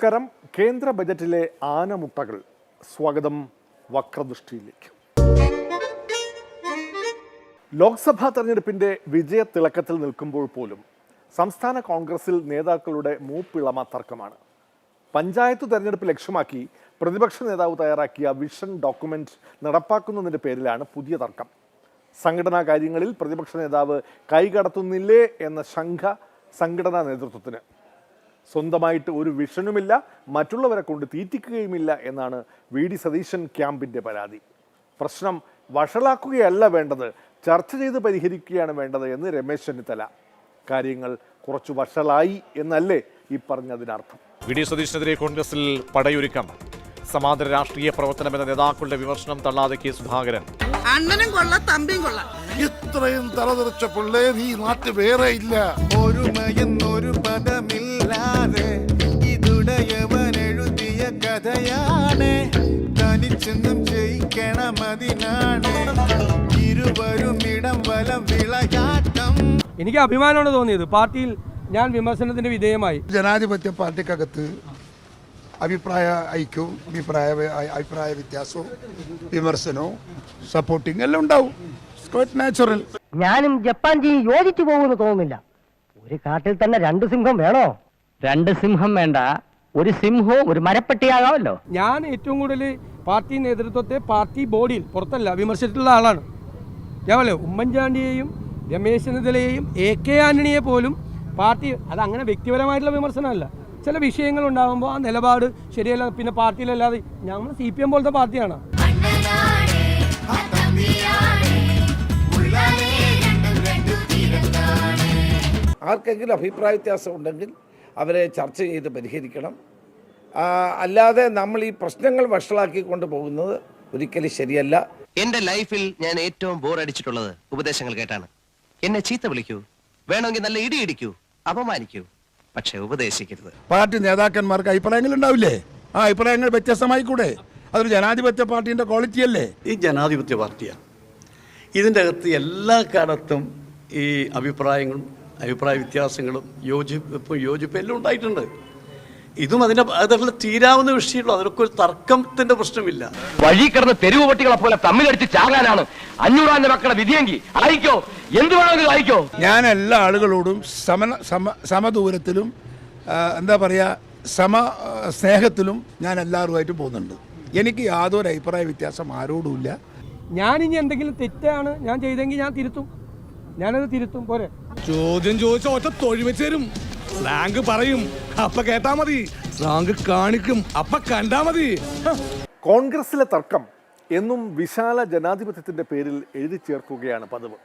നമസ്കാരം. കേന്ദ്ര ബജറ്റിലെ ആനമുട്ടകൾ. സ്വാഗതം വക്രദൃഷ്ടിയിലേക്ക്. ലോക്സഭാ തെരഞ്ഞെടുപ്പിന്റെ വിജയത്തിളക്കത്തിൽ നിൽക്കുമ്പോൾ പോലും സംസ്ഥാന കോൺഗ്രസിൽ നേതാക്കളുടെ മൂപ്പിളമ തർക്കമാണ്. പഞ്ചായത്ത് തെരഞ്ഞെടുപ്പ് ലക്ഷ്യമാക്കി പ്രതിപക്ഷ നേതാവ് തയ്യാറാക്കിയ വിഷൻ ഡോക്യുമെന്റ് നടപ്പാക്കുന്നതിന്റെ പേരിലാണ് പുതിയ തർക്കം. സംഘടനാ കാര്യങ്ങളിൽ പ്രതിപക്ഷ നേതാവ് കൈകടത്തുന്നില്ലേ എന്ന ശങ്ക സംഘടനാ നേതൃത്വത്തിന്. സ്വന്തമായിട്ട് ഒരു വിഷനുമില്ല, മറ്റുള്ളവരെ കൊണ്ട് തീറ്റിക്കുകയുമില്ല എന്നാണ് വി ഡി സതീശൻ ക്യാമ്പിൻ്റെ പരാതി. പ്രശ്നം വഷളാക്കുകയല്ല വേണ്ടത്, ചർച്ച ചെയ്ത് പരിഹരിക്കുകയാണ് വേണ്ടത് എന്ന് രമേശ് ചെന്നിത്തല. കാര്യങ്ങൾ കുറച്ചു വഷളായി എന്നല്ലേ ഈ പറഞ്ഞതിനർത്ഥം? വി ഡി സതീശനെതിരെ കോൺഗ്രസിൽ പടയൊരുക്കം. സമാന്തര രാഷ്ട്രീയ പ്രവർത്തനമെന്ന നേതാക്കളുടെ വിമർശനം തള്ളാതെ കെ സുധാകരൻ. അണ്ണനും കൊള്ള തമ്പിയും കൊള്ള. ഇത്രയും തലതെറിച്ച പിള്ളേർ ഈ നാട്ടിൽ വേറെ ഇല്ല. ഒരുമയെന്നൊരു പദമില്ലാതെ ഇതുടയവൻ എഴുതിയ കഥയാണ്. തനിച്ചെന്നും ജയിക്കണമതിനാണ് ഇരുവരും ഇടം വലം വിളയാട്ടം. എനിക്ക് അഭിമാനമാണ് തോന്നിയത്. പാർട്ടിയിൽ ഞാൻ വിമർശനത്തിന് വിധേയമായി. ജനാധിപത്യ പാർട്ടിക്കകത്ത് അഭിപ്രായ ഐക്യവും അഭിപ്രായ വ്യത്യാസവും വിമർശനവും സപ്പോർട്ടിങ് എല്ലാം ഉണ്ടാവും. നാച്ചുറൽ. ഞാനും ജപ്പാൻ യോജിച്ചു പോകുമെന്ന് തോന്നുന്നില്ല. ഒരു കാട്ടിൽ തന്നെ രണ്ട് സിംഹം വേണോ? രണ്ട് സിംഹം വേണ്ട, ഒരു സിംഹവും ഒരു മരപ്പട്ടിയാകാമല്ലോ. ഞാൻ ഏറ്റവും കൂടുതൽ പാർട്ടി നേതൃത്വത്തെ പാർട്ടി ബോഡിയിൽ പുറത്തല്ല വിമർശിച്ചിട്ടുള്ള ആളാണ്. ഞാൻ പറയാം, ഉമ്മൻചാണ്ടിയെയും രമേശ് ചെന്നിത്തലയെയും AK ആന്റണിയെ പോലും പാർട്ടി, അതങ്ങനെ വ്യക്തിപരമായിട്ടുള്ള വിമർശനമല്ല. ചില വിഷയങ്ങൾ ഉണ്ടാകുമ്പോൾ ആ നിലപാട് ശരിയല്ല, പിന്നെ പാർട്ടിയിലല്ലാതെ ഞങ്ങൾ CPM പോലത്തെ പാർട്ടിയാണ്. ആർക്കെങ്കിലും അഭിപ്രായ വ്യത്യാസം ഉണ്ടെങ്കിൽ അവരെ ചർച്ച ചെയ്ത് പരിഹരിക്കണം. അല്ലാതെ നമ്മൾ ഈ പ്രശ്നങ്ങൾ വഷളാക്കിക്കൊണ്ട് പോകുന്നത് ഒരിക്കലും ശരിയല്ല. എന്റെ ലൈഫിൽ ഞാൻ ഏറ്റവും ബോറടിച്ചിട്ടുള്ളത് ഉപദേശങ്ങൾ കേട്ടാണ്. എന്നെ ചീത്ത വിളിക്കൂ, വേണമെങ്കിൽ നല്ല ഇടി ഇടിക്കൂ, അപമാനിക്കൂ, പക്ഷെ ഉപദേശിക്കരുത്. പാർട്ടി നേതാക്കന്മാർക്ക് അഭിപ്രായങ്ങൾ ഉണ്ടാവില്ലേ? ആ അഭിപ്രായങ്ങൾ വ്യത്യസ്തമായി കൂടെ? അതൊരു ജനാധിപത്യ പാർട്ടിന്റെ ക്വാളിറ്റി അല്ലേ? ഈ ജനാധിപത്യ പാർട്ടിയാണ്. ഇതിൻ്റെ അകത്ത് എല്ലാ കാലത്തും ഈ അഭിപ്രായങ്ങളും അഭിപ്രായ വ്യത്യാസങ്ങളും യോജിപ്പും എല്ലാം ഉണ്ടായിട്ടുണ്ട്. ഇതും അതിലുള്ള തീരാവുന്ന വിഷയമുള്ളൂ. അതിലൊക്കെ ഒരു തർക്കത്തിന്റെ പ്രശ്നമില്ല. വഴി കിടന്ന് തെരുവ് പട്ടികളെ പോലെ തമ്മിലടിച്ച് ചാകാനാണ് 500 മക്കളുടെ വിധിയെങ്കിൽ അയക്കോ, എന്ത് വേണമെങ്കിലും അയക്കോ. ഞാൻ എല്ലാ ആളുകളോടും സമദൂരത്തിലും എന്താ പറയുക, സ്നേഹത്തിലും ഞാൻ എല്ലാവരുമായിട്ട് പോകുന്നുണ്ട്. എനിക്ക് യാതൊരു അഭിപ്രായ വ്യത്യാസം ആരോടുമില്ല. ഞാനിനി എന്തെങ്കിലും തെറ്റാണ് ഞാൻ ചെയ്തെങ്കിൽ ഞാൻ തിരുത്തും, ഞാനത് തിരുത്തും. പോരെ, ചോദ്യം ചോദിച്ച ഒറ്റ തൊഴിൽ വെച്ച് തരും. സ്ലാങ് പറയും, അപ്പ കേട്ടാ മതി. സ്ലാങ് കാണിക്കും, അപ്പ കണ്ടാ മതി. കോൺഗ്രസിലെ തർക്കം എന്നും വിശാല ജനാധിപത്യത്തിന്റെ പേരിൽ എഴുതി ചേർക്കുകയാണ് പതിവ്.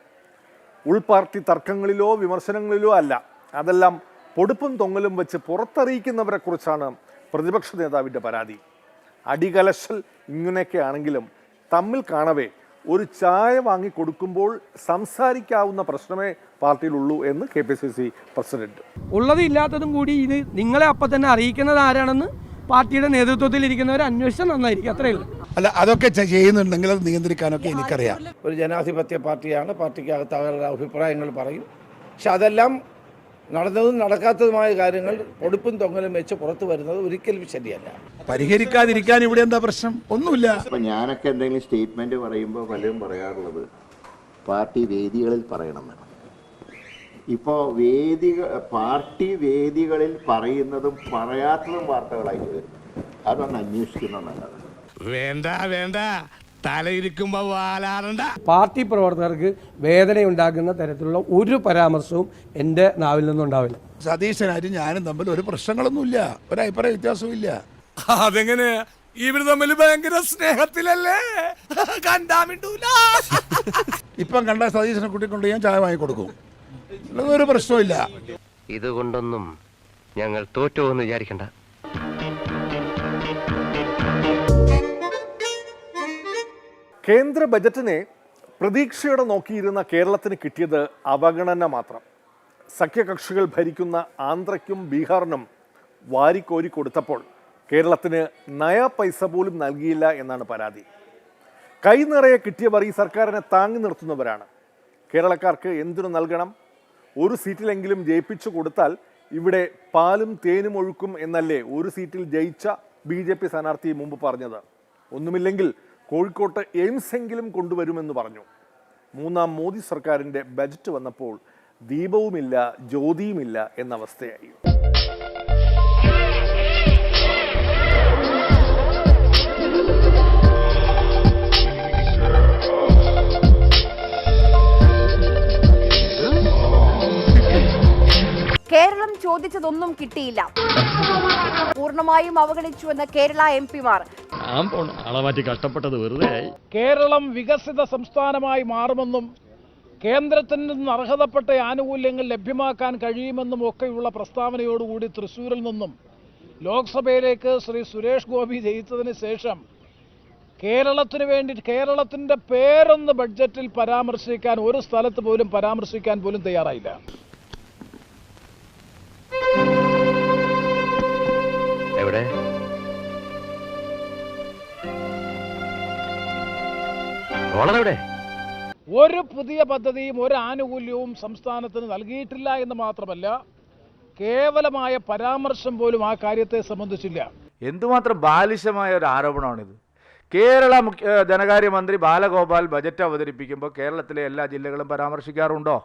ഉൾപാർട്ടി തർക്കങ്ങളിലോ വിമർശനങ്ങളിലോ അല്ല, അതെല്ലാം പൊടുപ്പും തൊങ്ങലും വെച്ച് പുറത്തറിയിക്കുന്നവരെ കുറിച്ചാണ് പ്രതിപക്ഷ നേതാവിൻ്റെ പരാതി. അടികലശൽ ഇങ്ങനെയൊക്കെ ആണെങ്കിലും തമ്മിൽ കാണവേ ഒരു ചായ വാങ്ങി കൊടുക്കുമ്പോൾ സംസാരിക്കാവുന്ന പ്രശ്നമേ പാർട്ടിയിലുള്ളൂ എന്ന് KPCC പ്രസിഡന്റ്. ഉള്ളത് ഇല്ലാത്തതും കൂടി ഇത് നിങ്ങളെ അപ്പം തന്നെ അറിയിക്കുന്നത് ആരാണെന്ന് പാർട്ടിയുടെ നേതൃത്വത്തിൽ ഇരിക്കുന്നവരെ അന്വേഷിച്ചാൽ നന്നായിരിക്കും. അത്രയല്ല. അല്ല, അതൊക്കെ ചെയ്യുന്നുണ്ടെങ്കിൽ അത് നിയന്ത്രിക്കാനൊക്കെ എനിക്കറിയാം. ഒരു ജനാധിപത്യ പാർട്ടിയാണ്, പാർട്ടിക്കകത്ത് അവരുടെ അഭിപ്രായങ്ങൾ പറയും. പക്ഷെ അതെല്ലാം നടന്നതും നടക്കാത്തതുമായ കാര്യങ്ങൾ പൊടുപ്പും തൊങ്ങലും വെച്ച് പുറത്തു വരുന്നത് ഒരിക്കലും ശരിയല്ല. പരിഹരിക്കാതിരിക്കാൻ ഇവിടെ എന്താ പ്രശ്നം? ഒന്നുമില്ല. ഞാനൊക്കെ എന്തെങ്കിലും സ്റ്റേറ്റ്മെന്റ് പറയുമ്പോൾ പലരും പറയാറുള്ളത് പാർട്ടി വേദികളിൽ പറയണമെന്നാണ്. ഇപ്പോൾ പാർട്ടി വേദികളിൽ പറയുന്നതും പറയാത്തതും വാർത്തകളായിട്ട് വരും. അതൊന്ന് അന്വേഷിക്കുന്നത് നല്ലതാണ്. വേണ്ട, തലയിരിക്കുമ്പോ വാലാറണ്ട. പാർട്ടി പ്രവർത്തകർക്ക് വേദനയുണ്ടാക്കുന്ന തരത്തിലുള്ള ഒരു പരാമർശവും എൻ്റെ നാവിൽ നിന്നുണ്ടാവില്ല. സതീശനായിട്ട് ഞാനും തമ്മിൽ ഒരു പ്രശ്നങ്ങളൊന്നുമില്ല, ഒരു അഭിപ്രായ വ്യത്യാസവും ഇല്ല. അതെങ്ങനെ? ഇവര് തമ്മിൽ ഭയങ്കര സ്നേഹത്തിലല്ലേ? കണ്ടാമിണ്ടൂല. ഇപ്പം കണ്ട സതീശനെ കൂട്ടിക്കൊണ്ട് ഞാൻ ചായ വാങ്ങി കൊടുക്കും, ഒരു പ്രശ്നമില്ല. ഇതുകൊണ്ടൊന്നും ഞങ്ങൾ തോറ്റുവെന്ന് വിചാരിക്കണ്ട. കേന്ദ്ര ബജറ്റിനെ പ്രതീക്ഷയോടെ നോക്കിയിരുന്ന കേരളത്തിന് കിട്ടിയത് അവഗണന മാത്രം. സഖ്യകക്ഷികൾ ഭരിക്കുന്ന ആന്ധ്രയ്ക്കും ബീഹാറിനും വാരിക്കോരി കൊടുത്തപ്പോൾ കേരളത്തിന് നയ പൈസ പോലും നൽകിയില്ല എന്നാണ് പരാതി. കൈ നിറയെ കിട്ടിയവർ ഈ സർക്കാരിനെ താങ്ങി നിർത്തുന്നവരാണ്. കേരളക്കാർക്ക് എന്തിനു നൽകണം? ഒരു സീറ്റിലെങ്കിലും ജയിപ്പിച്ചു കൊടുത്താൽ ഇവിടെ പാലും തേനും ഒഴുക്കും എന്നല്ലേ ഒരു സീറ്റിൽ ജയിച്ച BJP സ്ഥാനാർത്ഥി മുമ്പ് പറഞ്ഞത്. ഒന്നുമില്ലെങ്കിൽ കോഴിക്കോട്ട് എയിംസ് എങ്കിലും കൊണ്ടുവരുമെന്ന് പറഞ്ഞു. മൂന്നാം മോദി സർക്കാരിൻ്റെ ബജറ്റ് വന്നപ്പോൾ ദീപവുമില്ല ജ്യോതിയുമില്ല എന്ന അവസ്ഥയായി. കേരളം ചോദിച്ചതൊന്നും കിട്ടിയില്ല, പൂർണ്ണമായും അവഗണിച്ചുവെന്ന് കേരള MP-മാർ. കഷ്ടപ്പെട്ടത് വെറുതെ. കേരളം വികസിത സംസ്ഥാനമായി മാറുമെന്നും കേന്ദ്രത്തിൽ നിന്ന് അർഹതപ്പെട്ട ആനുകൂല്യങ്ങൾ ലഭ്യമാക്കാൻ കഴിയുമെന്നും ഒക്കെയുള്ള പ്രസ്താവനയോടുകൂടി തൃശ്ശൂരിൽ നിന്നും ലോക്സഭയിലേക്ക് ശ്രീ സുരേഷ് ഗോപി ജയിച്ചതിന് ശേഷം കേരളത്തിന് വേണ്ടി കേരളത്തിൻ്റെ പേരൊന്ന് ബഡ്ജറ്റിൽ പരാമർശിക്കാൻ ഒരു സ്ഥലത്ത് പോലും പരാമർശിക്കാൻ പോലും തയ്യാറായില്ല. എവിടെ എവിടെ ഒരു പുതിയ പദ്ധതിയും ഒരു ആനുകൂല്യവും സംസ്ഥാനത്തിന് നൽകിയിട്ടില്ല എന്ന് മാത്രമല്ല, കേവലമായ പരാമർശം പോലും ആ കാര്യത്തെ സംബന്ധിച്ചില്ല. എന്തുമാത്രം ബാലിശമായ ഒരു ആരോപണമാണിത്. കേരള ധനകാര്യമന്ത്രി ബാലഗോപാൽ ബജറ്റ് അവതരിപ്പിക്കുമ്പോൾ കേരളത്തിലെ എല്ലാ ജില്ലകളും പരാമർശിക്കാറുണ്ടോ?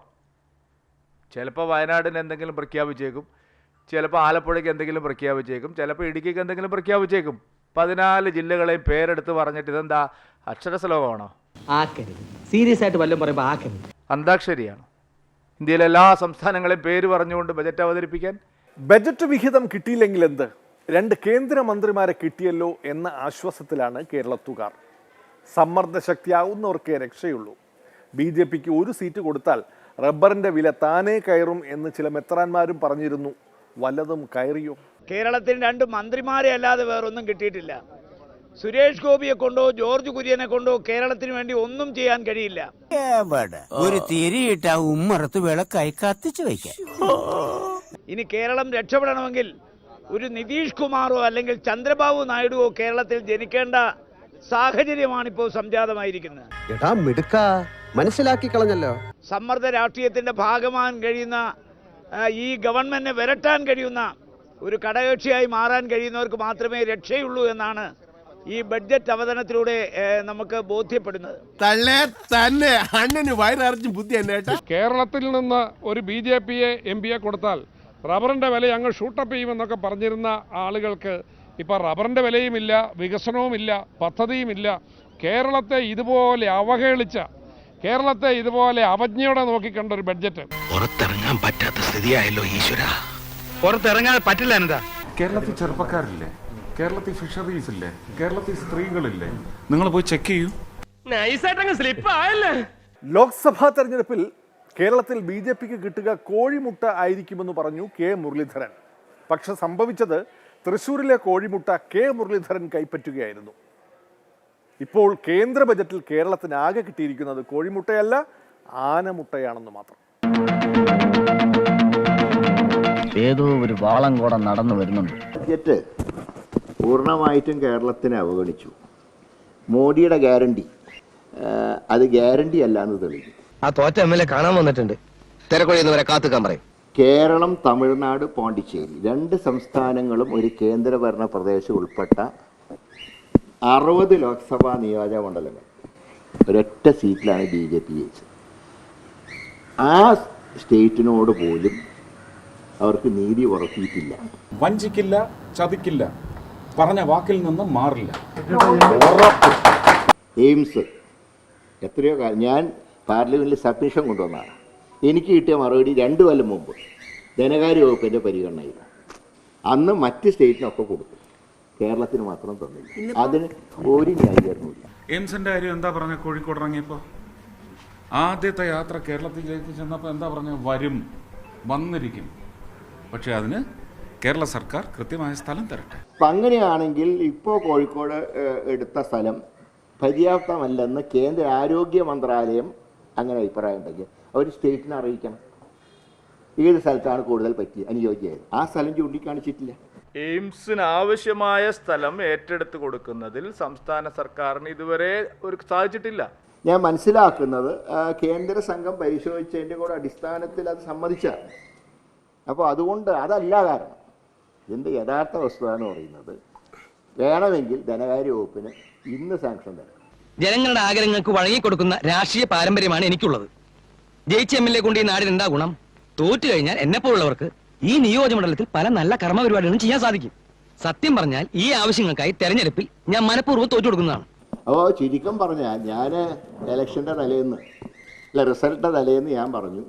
ചിലപ്പോൾ വയനാടിന് എന്തെങ്കിലും പ്രഖ്യാപിച്ചേക്കും, ചിലപ്പോൾ ആലപ്പുഴയ്ക്ക് എന്തെങ്കിലും പ്രഖ്യാപിച്ചേക്കും, ചിലപ്പോൾ ഇടുക്കിക്ക് എന്തെങ്കിലും പ്രഖ്യാപിച്ചേക്കും. 14 ജില്ലകളെയും പേരെടുത്ത് പറഞ്ഞിട്ട് ഇതെന്താ അക്ഷരശ്ലോകമാണോ? സീരിയസ് ആയിട്ട് വല്ലതും പറയുമ്പോൾ ആക്കരുത്. അന്താക്ഷരിയാണോ? ഇന്ത്യയിലെ എല്ലാ സംസ്ഥാനങ്ങളെയും പേര് പറഞ്ഞുകൊണ്ട് ബജറ്റ് അവതരിപ്പിക്കാൻ? ബജറ്റ് വിഹിതം കിട്ടിയില്ലെങ്കിൽ എന്ത്, 2 കേന്ദ്രമന്ത്രിമാരെ കിട്ടിയല്ലോ എന്ന ആശ്വാസത്തിലാണ് കേരളത്തുകാർ. സമ്മർദ്ദശക്തിയാവുന്നവർക്കേ രക്ഷയുള്ളൂ. BJPക്ക് ഒരു സീറ്റ് കൊടുത്താൽ റബ്ബറിന്റെ വില താനേ കയറും എന്ന് ചില മെത്രാന്മാരും പറഞ്ഞിരുന്നു. വല്ലതും കയറിയോ? കേരളത്തിന് 2 മന്ത്രിമാരെ അല്ലാതെ വേറൊന്നും കിട്ടിയിട്ടില്ല. സുരേഷ് ഗോപിയെ കൊണ്ടോ ജോർജ് കുര്യനെ കൊണ്ടോ കേരളത്തിന് വേണ്ടി ഒന്നും ചെയ്യാൻ കഴിയില്ല. ഒരു തിരിയിട്ട ഉമ്മറത്ത് വിളക്കായി കത്തിച്ചു വയ്ക്കാം. ഇനി കേരളം രക്ഷപ്പെടണമെങ്കിൽ ഒരു നിതീഷ് കുമാറോ അല്ലെങ്കിൽ ചന്ദ്രബാബു നായിഡുവോ കേരളത്തിൽ ജനിക്കേണ്ട സാഹചര്യമാണിപ്പോൾ സംജാതമായിരിക്കുന്നത്. മനസ്സിലാക്കി കളഞ്ഞല്ലോ. സമ്മർദ്ദ രാഷ്ട്രീയത്തിന്റെ ഭാഗമാകാൻ കഴിയുന്ന ഈ ഗവൺമെന്റിനെ വിരട്ടാൻ കഴിയുന്ന ഒരു ഘടകകക്ഷിയായി മാറാൻ കഴിയുന്നവർക്ക് മാത്രമേ രക്ഷയുള്ളൂ എന്നാണ് ഈ ബഡ്ജറ്റ് അവതരണത്തിലൂടെ നമുക്ക് ബോധ്യപ്പെടുന്നത്. കേരളത്തിൽ നിന്ന് ഒരു BJP-യെ MP-യെ കൊടുത്താൽ റബ്ബറിന്റെ വില ഞങ്ങൾ ഷൂട്ടപ്പ് ചെയ്യുമെന്നൊക്കെ പറഞ്ഞിരുന്ന ആളുകൾക്ക് ഇപ്പൊ റബ്ബറിന്റെ വിലയുമില്ല, വികസനവുമില്ല, പദ്ധതിയുമില്ല. കേരളത്തെ ഇതുപോലെ അവഹേളിച്ച, കേരളത്തെ ഇതുപോലെ അവജ്ഞയോടെ നോക്കിക്കണ്ട ഒരു ബഡ്ജറ്റ്. പുറത്തിറങ്ങാൻ പറ്റാത്ത സ്ഥിതിയായല്ലോ ഈശ്വര. പുറത്തിറങ്ങാൻ പറ്റില്ല. എന്താ കേരളത്തിൽ ചെറുപ്പക്കാരില്ലേ, കേരളത്തിൽ ഫിഷറീസ് ഇല്ലേ, കേരളത്തിൽ സ്ത്രീകളില്ലേ? നിങ്ങൾ പോയി ചെക്ക് ചെയ്യൂ. ലോക്സഭാ തെരഞ്ഞെടുപ്പിൽ കേരളത്തിൽ BJPക്ക് കിട്ടുക കോഴിമുട്ട ആയിരിക്കുമെന്ന് പറഞ്ഞു K. മുരളീധരൻ. പക്ഷെ സംഭവിച്ചത് തൃശ്ശൂരിലെ കോഴിമുട്ട K. മുരളീധരൻ കൈപ്പറ്റുകയായിരുന്നു. ഇപ്പോൾ കേന്ദ്ര ബജറ്റിൽ കേരളത്തിന് ആകെ കിട്ടിയിരിക്കുന്നത് കോഴിമുട്ടയല്ല, ആനമുട്ടയാണെന്ന് മാത്രം. ഏതോ ഒരു വാളം കൂടെ നടന്നു വരുന്നുണ്ട്. ബജറ്റ് പൂർണ്ണമായിട്ടും കേരളത്തിനെ അവഗണിച്ചു. മോഡിയുടെ ഗ്യാരണ്ടി അത് ഗ്യാരണ്ടി അല്ല എന്ന് തെളിഞ്ഞു. ആ തോറ്റ MLA കാണാൻ വന്നിട്ടുണ്ട്. തിരക്കൊഴിയുന്നവരെ കാത്തുക്കാൻ പറയും. കേരളം, തമിഴ്നാട്, പോണ്ടിച്ചേരി 2 സംസ്ഥാനങ്ങളും ഒരു കേന്ദ്രഭരണ പ്രദേശം ഉൾപ്പെട്ട 60 ലോക്സഭാ നിയോജക മണ്ഡലങ്ങൾ ഒരൊറ്റ സീറ്റിലാണ് BJP ജയിച്ചത്. ആ സ്റ്റേറ്റിനോട് പോലും അവർക്ക് നീതി ഉറപ്പിയിട്ടില്ല. വഞ്ചിക്കില്ല, ചതിക്കില്ല, പറഞ്ഞ വാക്കിൽ നിന്നും മാറില്ല. എയിംസ് എത്രയോ കാലം ഞാൻ പാർലമെന്റിൽ സബ്മിഷൻ കൊണ്ടുവന്നതാണ്. എനിക്ക് കിട്ടിയ മറുപടി 2 കൊല്ലം മുമ്പ് ധനകാര്യ വകുപ്പിൻ്റെ പരിഗണനയിൽ. അന്ന് മറ്റ് സ്റ്റേറ്റിനൊക്കെ കൊടുത്തു, കേരളത്തിന് മാത്രം തന്നില്ല. അതിന് ഒരു ന്യായീകരണമില്ല. എയിംസിന്റെ കാര്യം എന്താ പറഞ്ഞ? കോഴിക്കോട് ഇറങ്ങിയപ്പോൾ ആദ്യത്തെ യാത്ര കേരളത്തിലേക്ക് ചെന്നപ്പോൾ എന്താ പറഞ്ഞ? വന്നിരിക്കും, പക്ഷെ അതിന് കേരള സർക്കാർ കൃത്യമായ സ്ഥലം തരട്ടെ. അപ്പം അങ്ങനെയാണെങ്കിൽ ഇപ്പോൾ കോഴിക്കോട് എടുത്ത സ്ഥലം പര്യാപ്തമല്ലെന്ന് കേന്ദ്ര ആരോഗ്യ മന്ത്രാലയം അങ്ങനെ അഭിപ്രായം ഉണ്ടെങ്കിൽ അവർ സ്റ്റേറ്റിനെ അറിയിക്കണം. ഏത് സ്ഥലത്താണ് കൂടുതൽ അനുയോജ്യമായത്. ആ സ്ഥലം ചൂണ്ടിക്കാണിച്ചിട്ടില്ല. എയിംസിന് ആവശ്യമായ സ്ഥലം ഏറ്റെടുത്ത് കൊടുക്കുന്നതിൽ സംസ്ഥാന സർക്കാരിന് ഇതുവരെ സാധിച്ചിട്ടില്ല. ഞാൻ മനസ്സിലാക്കുന്നത് കേന്ദ്ര സംഘം പരിശോധിച്ചതിൻ്റെ കൂടെ അടിസ്ഥാനത്തിൽ അത് സമ്മതിച്ചാണ്. അപ്പോൾ അതുകൊണ്ട് അതല്ല കാരണം. ഇതിൻ്റെ യഥാർത്ഥ വസ്തുത എന്ന് പറയുന്നത് വേണമെങ്കിൽ ധനകാര്യ വകുപ്പിന് ഇന്ന് സാങ്ഷൻ തരാം. ജനങ്ങളുടെ ആഗ്രഹങ്ങൾക്ക് വഴങ്ങിക്കൊടുക്കുന്ന രാഷ്ട്രീയ പാരമ്പര്യമാണ് എനിക്കുള്ളത്. ജയിച്ച MLA കൊണ്ട് ഈ നാടിന് എന്താ ഗുണം? തോറ്റു കഴിഞ്ഞാൽ എന്നെപ്പോലുള്ളവർക്ക് ഈ നിയോജകമണ്ഡലത്തിൽ പല നല്ല കർമ്മ പരിപാടികളും ചെയ്യാൻ സാധിക്കും. സത്യം പറഞ്ഞാൽ ഈ ആവശ്യങ്ങൾക്കായി തെരഞ്ഞെടുപ്പിൽ ഞാൻ മനഃപൂർവ്വം തോറ്റു കൊടുക്കുന്നതാണ്. അപ്പോൾ ചുരുക്കം പറഞ്ഞാൽ ഞാൻ ഇലക്ഷൻ്റെ തലേന്ന് റിസൾട്ടിൻ്റെ തലേന്ന് ഞാൻ പറഞ്ഞു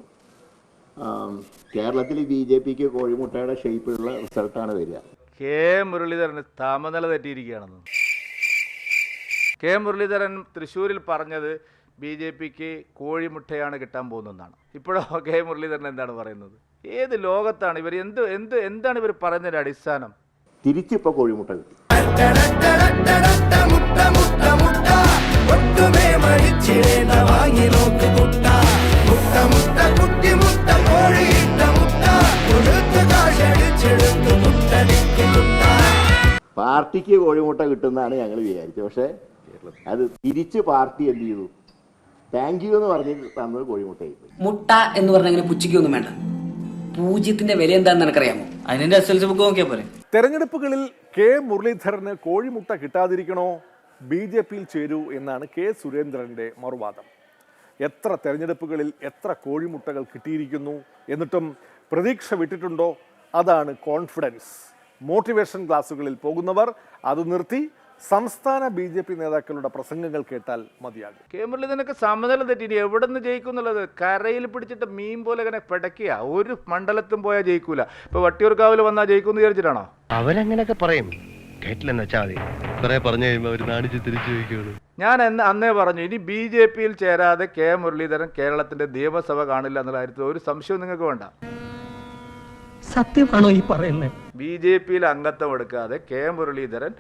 കേരളത്തിൽ BJPക്ക് കോഴിമുട്ടയുടെ ഷേപ്പിലുള്ള റിസൾട്ടാണ് വരിക. കെ മുരളീധരന് താമനില തെറ്റിയിരിക്കുകയാണെന്ന് കെ മുരളീധരൻ തൃശ്ശൂരിൽ പറഞ്ഞത് BJPക്ക് കോഴിമുട്ടയാണ് കിട്ടാൻ പോകുന്നതെന്നാണ്. ഇപ്പോഴോ കെ മുരളീധരൻ എന്താണ് പറയുന്നത്? ഏത് ലോകത്താണ് ഇവർ? എന്താണ് ഇവർ പറയുന്നതിൻ്റെ അടിസ്ഥാനം? തിരിച്ചിപ്പോൾ കോഴിമുട്ട കിട്ടി. പാർട്ടിക്ക് കോഴിമുട്ട കിട്ടുന്നതാണ് ഞങ്ങൾ വിചാരിച്ചത്. പക്ഷേ അത് തിരിച്ച് പാർട്ടി എന്ത് ചെയ്തു? താങ്ക് യു എന്ന് പറഞ്ഞ് തന്നത് കോഴിമുട്ടയായി. മുട്ട എന്ന് പറഞ്ഞാൽ പുച്ചിക്കൊന്നും വേണ്ട. പൂജ്യത്തിന്റെ വില എന്താണെന്ന് എനിക്കറിയാമോ? അതിന്റെ SLC ബുക്ക് നോക്കിയാ പോലെ. തെരഞ്ഞെടുപ്പുകളിൽ കെ മുരളീധരന് കോഴിമുട്ട കിട്ടാതിരിക്കണോ? BJPയിൽ ചേരൂ എന്നാണ് കെ സുരേന്ദ്രന്റെ മറുവാദം. എത്ര തെരഞ്ഞെടുപ്പുകളിൽ എത്ര കോഴിമുട്ടകൾ കിട്ടിയിരിക്കുന്നു, എന്നിട്ടും പ്രതീക്ഷ വിട്ടിട്ടുണ്ടോ? അതാണ് കോൺഫിഡൻസ്. മോട്ടിവേഷൻ ക്ലാസുകളിൽ പോകുന്നവർ അത് നിർത്തി സംസ്ഥാന BJP നേതാക്കളുടെ പ്രസംഗങ്ങൾ കേട്ടാൽ മതിയാകും. കെ മുരളീധരനൊക്കെ സമനില തെറ്റി. എവിടെ നിന്ന് ജയിക്കും എന്നുള്ളത് കരയിൽ പിടിച്ചിട്ട് മീൻ പോലെ ഇങ്ങനെ പിടയ്ക്കുക. ഒരു മണ്ഡലത്തും പോയാൽ ജയിക്കൂല. ഇപ്പൊ വട്ടിയൂർക്കാവിൽ വന്നാൽ ജയിക്കുമെന്ന് വിചാരിച്ചിട്ടാണോ? അവരങ്ങനെയൊക്കെ പറയും, കേട്ടില്ലെന്ന് വെച്ചാൽ മതി. കുറെ പറഞ്ഞു കഴിയുമ്പോൾ അവർ നാണിച്ച് തിരിച്ചു ചോദിക്കുകയാണ്. ഞാൻ അന്നേ പറഞ്ഞു, ഇനി BJPയിൽ ചേരാതെ കെ മുരളീധരൻ കേരളത്തിന്റെ നിയമസഭ കാണില്ല എന്നുള്ള കാര്യത്തിൽ ഒരു സംശയവും നിങ്ങൾക്ക് വേണ്ട. സത്യമാണോ ഈ പറയുന്നത്? BJPയിൽ അംഗത്വം എടുക്കാതെ കെ മുരളീധരൻ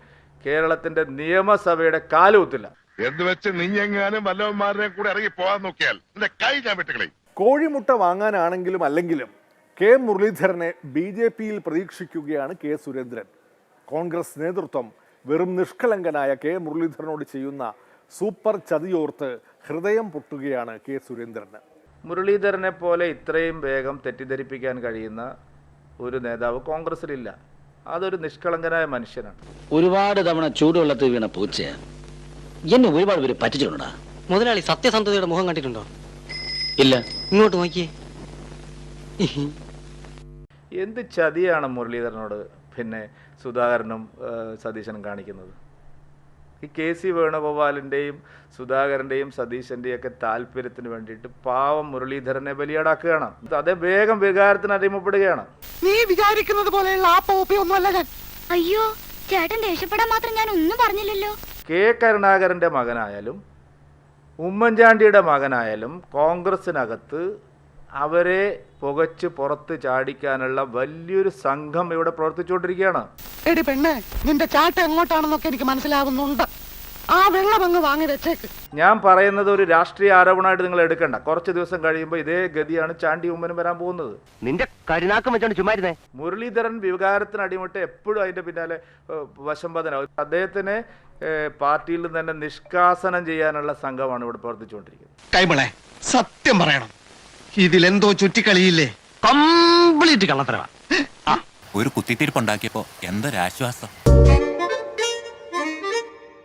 കേരളത്തിന്റെ നിയമസഭയുടെ കാലുകുത്തില്ല. എന്ന് വെച്ച് നീങ്ങാനും വല്ലവന്മാരെ കൂടെ ഇറങ്ങി പോകാൻ നോക്കിയാൽ എന്റെ കൈ ഞാൻ വിട്ടുകളി. കോഴിമുട്ട വാങ്ങാനാണെങ്കിലും അല്ലെങ്കിലും കെ മുരളീധരനെ BJPയിൽ പ്രതീക്ഷിക്കുകയാണ് കെ സുരേന്ദ്രൻ. കോൺഗ്രസ് നേതൃത്വം വെറും നിഷ്കളങ്കനായ കെ മുരളീധരനോട് ചെയ്യുന്ന സൂപ്പർ ചതിയോർത്ത് ഹൃദയം പൊട്ടുകയാണ് കെ സുരേന്ദ്രന്. മുരളീധരനെ പോലെ ഇത്രയും വേഗം തെറ്റിദ്ധരിപ്പിക്കാൻ കഴിയുന്ന ഒരു നേതാവ് കോൺഗ്രസിലില്ല. അതൊരു നിഷ്കളങ്കനായ മനുഷ്യനാണ്. ഒരുപാട് തവണ ചൂടുവെള്ളത്തിൽ വീണ പൂച്ച എന്നെ ഒരുപാട് പേര് പറ്റിച്ചിട്ടുണ്ടാ. മുതലാളി സത്യസന്ധതയുടെ മുഖം കണ്ടിട്ടുണ്ടോ? ഇല്ല. ഇങ്ങോട്ട് നോക്കിയേ. എന്ത് ചതിയാണ് മുരളീധരനോട് പിന്നെ സുധാകരനും സതീശനും കാണിക്കുന്നത്? ഈ KC വേണുഗോപാലിൻ്റെയും സുധാകരൻ്റെയും സതീശൻ്റെയും ഒക്കെ താല്പര്യത്തിന് വേണ്ടിയിട്ട് പാവം മുരളീധരനെ ബലിയാടാക്കുകയാണ്. അതേ വേഗം വികാരത്തിന് അടിമപ്പെടുകയാണ്. നീ വിചാരിക്കുന്നത് പോലെയുള്ള ആ പോപ്പിയൊന്നുമല്ല ഞാൻ. അയ്യോ, ചേട്ടൻ ദേഷ്യപ്പെടാൻ മാത്രം ഞാൻ ഒന്നും പറഞ്ഞില്ലല്ലോ. കെ കരുണാകരൻ്റെ മകനായാലും ഉമ്മൻചാണ്ടിയുടെ മകനായാലും കോൺഗ്രസിനകത്ത് അവരെ പുകച്ച് പുറത്ത് ചാടിക്കാനുള്ള വലിയൊരു സംഘം ഇവിടെ പ്രവർത്തിച്ചുകൊണ്ടിരിക്കുകയാണ്. എടി പെണ്ണെ, നിന്റെ ചാട്ട എങ്ങോട്ടാണെന്നൊക്കെ എനിക്ക് മനസ്സിലാകുന്നുണ്ട്. ആ വെള്ളം അങ്ങ് വാങ്ങി വെച്ചേക്ക്. ഞാൻ പറയുന്നത് ഒരു രാഷ്ട്രീയ ആരോപണമായിട്ട് നിങ്ങൾ എടുക്കണ്ട. കുറച്ച് ദിവസം കഴിയുമ്പോൾ ഇതേ ഗതിയാണ് ചാണ്ടി ഉമ്മനും വരാൻ പോകുന്നത്. നിന്റെ കരുനാക്കം വെച്ചോണ്ട് ചുമ്മാരുന്നേ. മുരളീധരൻ വികാരത്തിന് അടിമട്ട് എപ്പോഴും അതിന്റെ പിന്നാലെ വശംബദനാവും. അദ്ദേഹത്തിനെ പാർട്ടിയിൽ നിന്ന് തന്നെ നിഷ്കാസനം ചെയ്യാനുള്ള സംഘമാണ് ഇവിടെ പ്രവർത്തിച്ചുകൊണ്ടിരിക്കുന്നത്. കൈമളെ, സത്യം പറയണം, ഇതിലെന്തോ ചുറ്റിക്കളിയില്ലേ? കംപ്ലീറ്റ് കള്ളത്തരവാ. ഒരു കുത്തിത്തിരിപ്പുണ്ടാക്കിയപ്പോ എന്തൊരാശ്വാസം.